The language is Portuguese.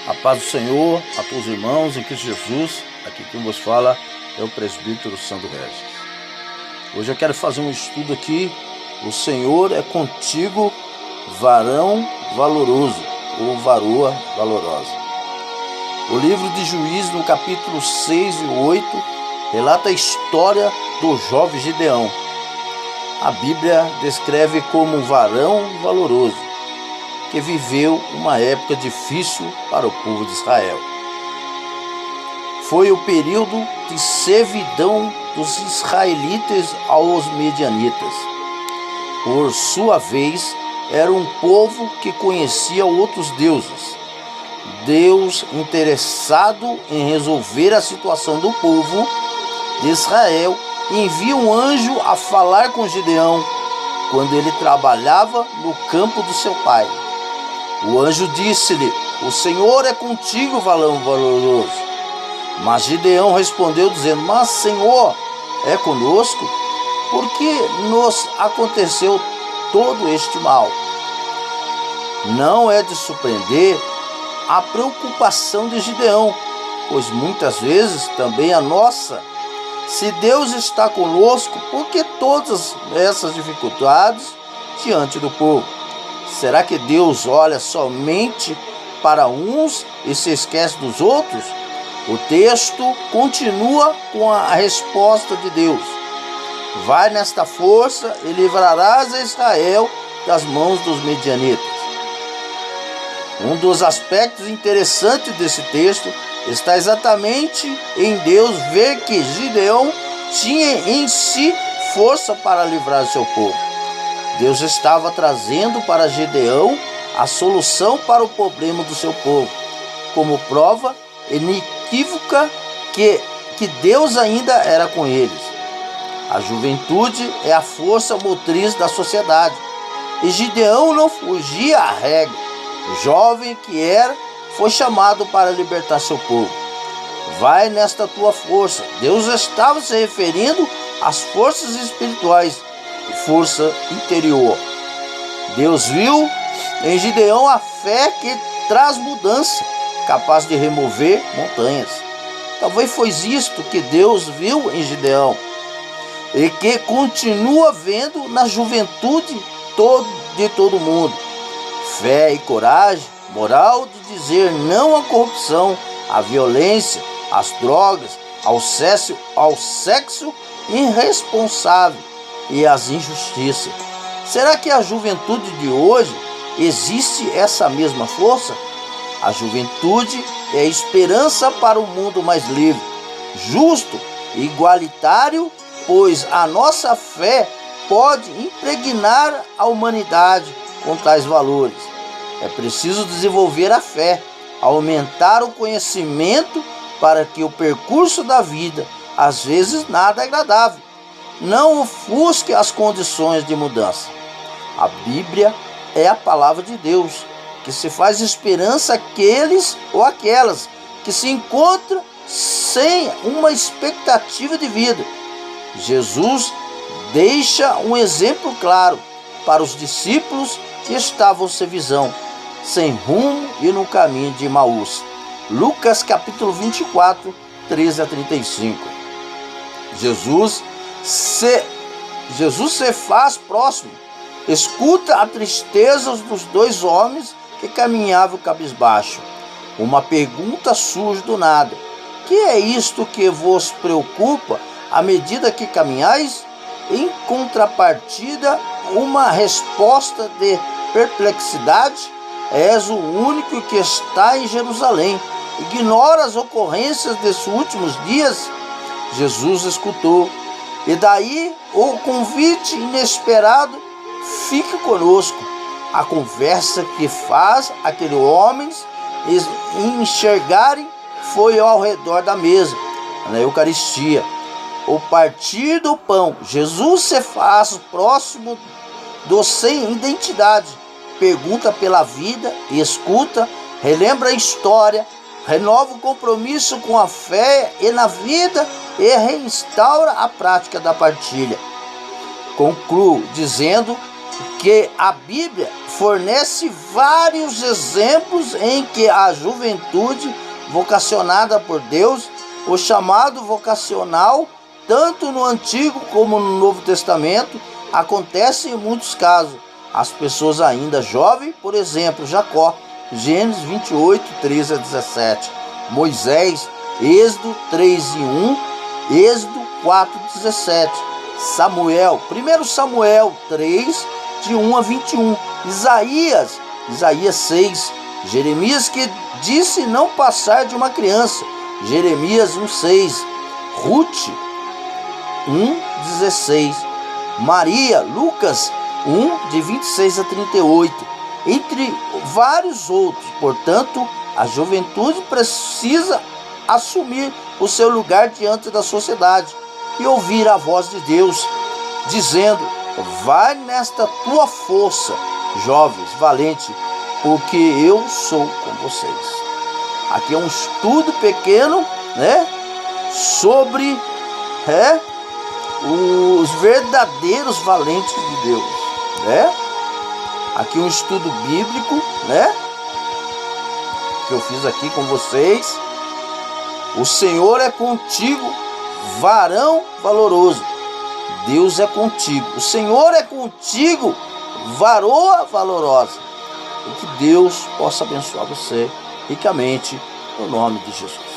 A paz do Senhor a todos os irmãos em Cristo Jesus. Aqui quem vos fala é o presbítero Sandro Regis. Hoje eu quero fazer um estudo aqui. O Senhor é contigo, varão valoroso, ou varoa valorosa. O livro de Juízes, no capítulo 6 e 8, relata a história do jovem Gideão. A Bíblia descreve como um varão valoroso, que viveu uma época difícil para o povo de Israel. Foi o período de servidão dos israelitas aos medianitas. Por sua vez, era um povo que conhecia outros deuses. Deus, interessado em resolver a situação do povo de Israel, envia um anjo a falar com Gideão quando ele trabalhava no campo do seu pai. O anjo disse-lhe: "O Senhor é contigo, varão valoroso." Mas Gideão respondeu dizendo: "Mas Senhor é conosco, por que nos aconteceu todo este mal?" Não é de surpreender a preocupação de Gideão, pois muitas vezes também a nossa. Se Deus está conosco, por que todas essas dificuldades diante do povo? Será que Deus olha somente para uns e se esquece dos outros? O texto continua com a resposta de Deus: "Vai nesta força e livrarás a Israel das mãos dos medianitas." Um dos aspectos interessantes desse texto está exatamente em Deus ver que Gideão tinha em si força para livrar seu povo. Deus estava trazendo para Gideão a solução para o problema do seu povo, como prova inequívoca que Deus ainda era com eles. A juventude é a força motriz da sociedade, e Gideão não fugia à regra. O jovem que era, foi chamado para libertar seu povo. Vai nesta tua força. Deus estava se referindo às forças espirituais, força interior. Deus viu em Gideão a fé que traz mudança, capaz de remover montanhas. Talvez foi isto que Deus viu em Gideão e que continua vendo na juventude de todo mundo. Fé e coragem, moral de dizer não à corrupção, à violência, às drogas, ao sexo irresponsável e às injustiças. Será que a juventude de hoje existe essa mesma força? A juventude é a esperança para um mundo mais livre, justo e igualitário, pois a nossa fé pode impregnar a humanidade com tais valores. É preciso desenvolver a fé, aumentar o conhecimento para que o percurso da vida, às vezes nada agradável, não ofusque as condições de mudança. A Bíblia é a palavra de Deus, que se faz esperança àqueles ou aquelas que se encontram sem uma expectativa de vida. Jesus deixa um exemplo claro para os discípulos que estavam sem visão, sem rumo e no caminho de Emaús. Lucas capítulo 24, 13 a 35. Jesus se faz próximo, escuta a tristeza dos dois homens que caminhavam cabisbaixo. Uma pergunta surge do nada: que é isto que vos preocupa à medida que caminhais? Em contrapartida, uma resposta de perplexidade: és o único que está em Jerusalém, ignora as ocorrências desses últimos dias? Jesus escutou, e daí o convite inesperado: fica conosco. A conversa que faz aqueles homens enxergarem foi ao redor da mesa, na Eucaristia, o partir do pão. Jesus se faz próximo dos sem identidade, pergunta pela vida, escuta, relembra a história, renova o compromisso com a fé e na vida e reinstaura a prática da partilha. Concluo dizendo que a Bíblia fornece vários exemplos em que a juventude vocacionada por Deus, o chamado vocacional, tanto no Antigo como no Novo Testamento, acontece em muitos casos. As pessoas ainda jovens, por exemplo, Jacó, Gênesis 28, 13 a 17. Moisés, Êxodo 3 e 1, Êxodo 4, 17. Samuel, 1 Samuel 3, de 1 a 21. Isaías 6. Jeremias, que disse não passar de uma criança, Jeremias 1, 6. Ruth 1, 16. Maria, Lucas 1, de 26 a 38. Entre vários outros. Portanto, a juventude precisa assumir o seu lugar diante da sociedade e ouvir a voz de Deus, dizendo: vai nesta tua força, jovens, valente, porque eu sou com vocês. Aqui é um estudo pequeno, né, sobre os verdadeiros valentes de Deus, né? Aqui um estudo bíblico, né, que eu fiz aqui com vocês. O Senhor é contigo, varão valoroso. Deus é contigo. O Senhor é contigo, varoa valorosa. E que Deus possa abençoar você ricamente, no nome de Jesus.